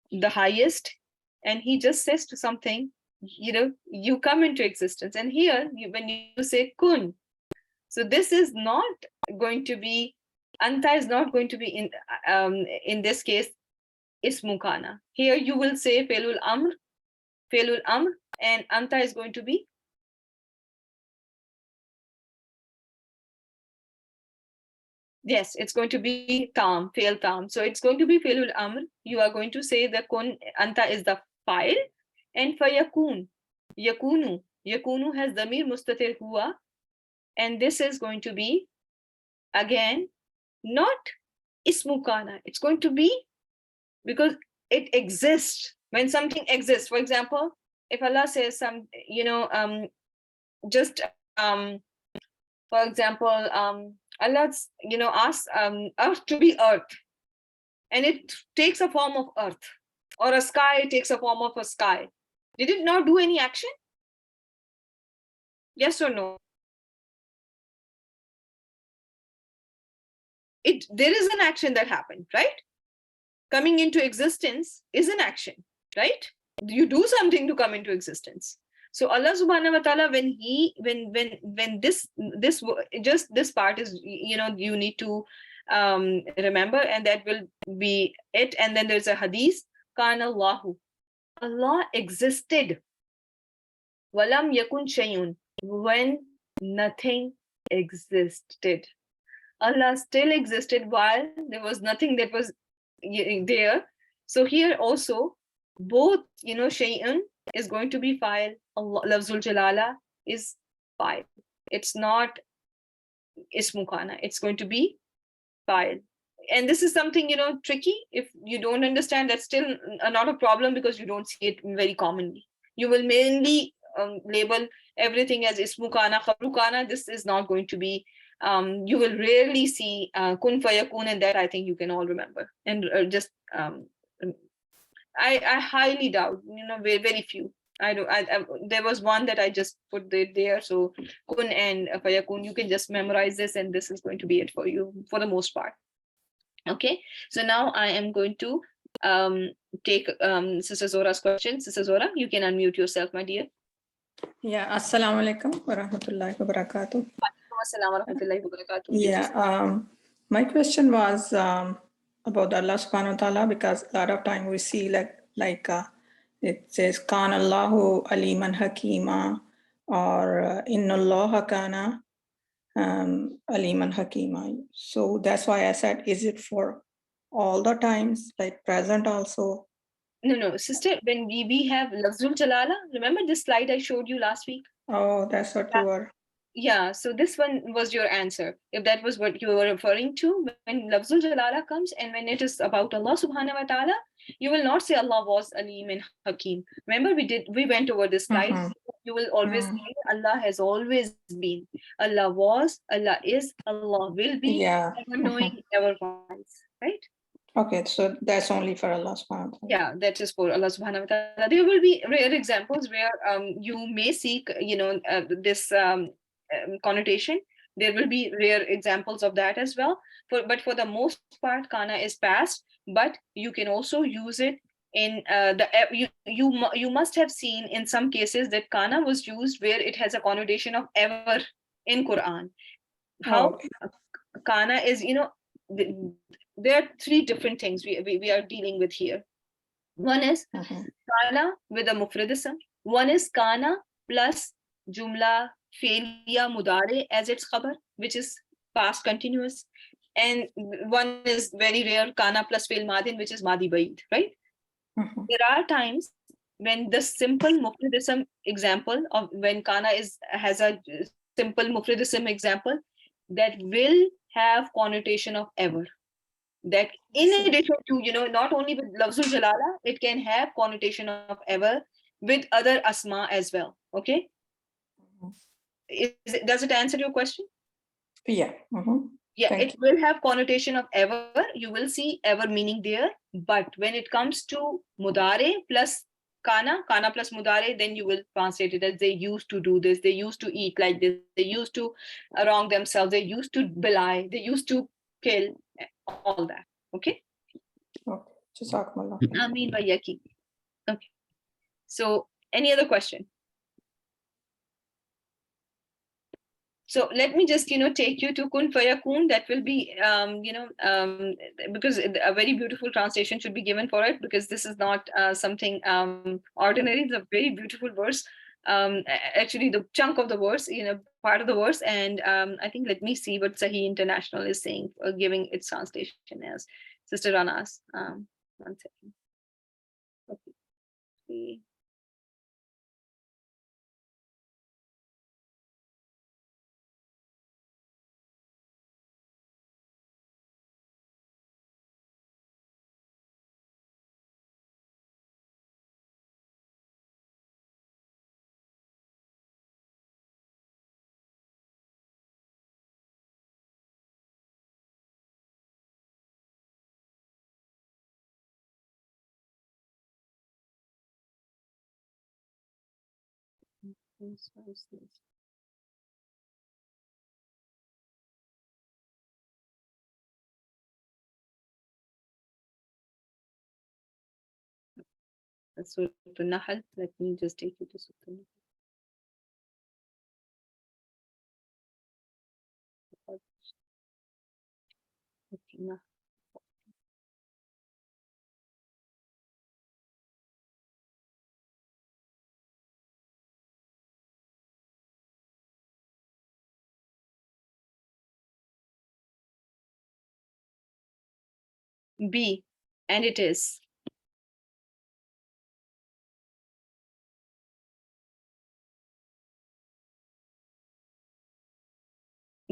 the highest, and He just says to something, you come into existence. And here, when you say kun, so this is not going to be, anta is not going to be in this case, ismu kana. Here you will say felul amr, and anta is going to be yes, it's going to be tam, fail tam. So it's going to be felul amr. You are going to say the kun, anta is the file, and fayakun, yakunu has damir mustatir huwa, and this is going to be again not ismu kana. It's going to be, because it exists. When something exists, for example, if Allah says some, for example, Allah, asks earth to be earth, and it takes a form of earth, or a sky takes a form of a sky. Did it not do any action? Yes or no? There is an action that happened, right? Coming into existence is an action, right? You do something to come into existence. So Allah subhanahu wa ta'ala, when this part is, you need to remember, and that will be it. And then there's a hadith, kana Allahu, Allah existed, walam yakun shayun, when nothing existed. Allah still existed while there was nothing that was there. So here also, both, shay'un is going to be file. Allah, lafzul jalala is file. It's not ismu kana. It's going to be file. And this is something, tricky. If you don't understand, that's still not a problem, because you don't see it very commonly. You will mainly label everything as ismu kana, khabru kana. This is not going to be, you will rarely see kun fayakun, and that I think you can all remember. And just, I highly doubt, very, very few. There was one that I just put there. So kun and fayakun, you can just memorize this, and this is going to be it for you for the most part. Okay, so now I am going to take Sister Zora's question. Sister Zora, you can unmute yourself, my dear. Yeah, assalamu alaikum wa rahmatullahi wa barakatuh. Assalam wa rahmatullahi wa barakatuh. Yeah, my question was about Allah subhanahu wa ta'ala, because a lot of time we see it says Kan Allahu Aliman Hakima, or Inna Allah Kana Aliman Hakima. So that's why I said, is it for all the times, like present also? No, sister, when we have Lafzul Jalala, remember this slide I showed you last week? Oh, that's what you were. Yeah, so this one was your answer. If that was what you were referring to, when Lafzul Jalala comes and when it is about Allah subhanahu wa ta'ala, you will not say Allah was Alim and Hakim. Remember, we went over this slide. You will always say Allah has always been. Allah was, Allah is, Allah will be, Yeah. ever knowing, ever wise, right? Okay, so that's only for Allah subhanahu wa ta'ala. Yeah, that is for Allah subhanahu wa ta'ala. There will be rare examples where you may seek, this connotation. There will be rare examples of that as well. But for the most part, kana is past, but you can also use it in you must have seen in some cases that kana was used where it has a connotation of ever in Quran. How kana is, there are three different things we are dealing with here. One is kana with a mufradism. One is kana plus jumla failya mudare as its khabar, which is past continuous. And one is very rare, kana plus fail madin, which is madi baid, right? There are times when the simple mufradism example of when kana has a simple mufradism example that will have connotation of ever. That in addition to, not only with Lafzul Jalala, it can have connotation of ever with other asma as well. Okay? Does it answer your question? Yeah. Yeah, it will have connotation of ever. You will see ever meaning there. But when it comes to mudare plus kana plus mudare, then you will translate it as they used to do this, they used to eat like this, they used to wrong themselves, they used to belie, they used to kill, all that. Okay? Ameen wa yaki. Okay. So, any other question? So let me just, take you to kun fayakun. That will be, because a very beautiful translation should be given for it, because this is not something ordinary. It's a very beautiful verse. Actually, the chunk of the verse, part of the verse. And I think, let me see what Sahih International is saying, giving its translation as Sister Ranas. 1 second. Okay. Surah An-Nahl. Let me just take you to Surah An-Nahl. B, and it is.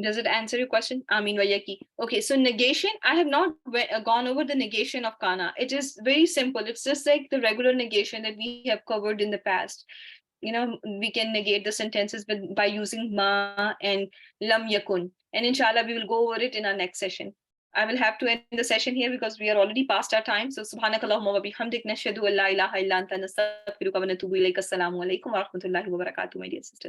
Does it answer your question? Amin Vayaki. Okay, so negation, I have not gone over the negation of kana. It is very simple. It's just like the regular negation that we have covered in the past. We can negate the sentences by using ma and lam yakun. And inshallah, we will go over it in our next session. I will have to end the session here because we are already past our time. So subhanakallahumma wa bihamdik nashhadu an la ilaha illa anta nastaghfiruka wa natubu ilayk. Assalamu alaikum wa rahmatullahi wa barakatuh, my dear sisters.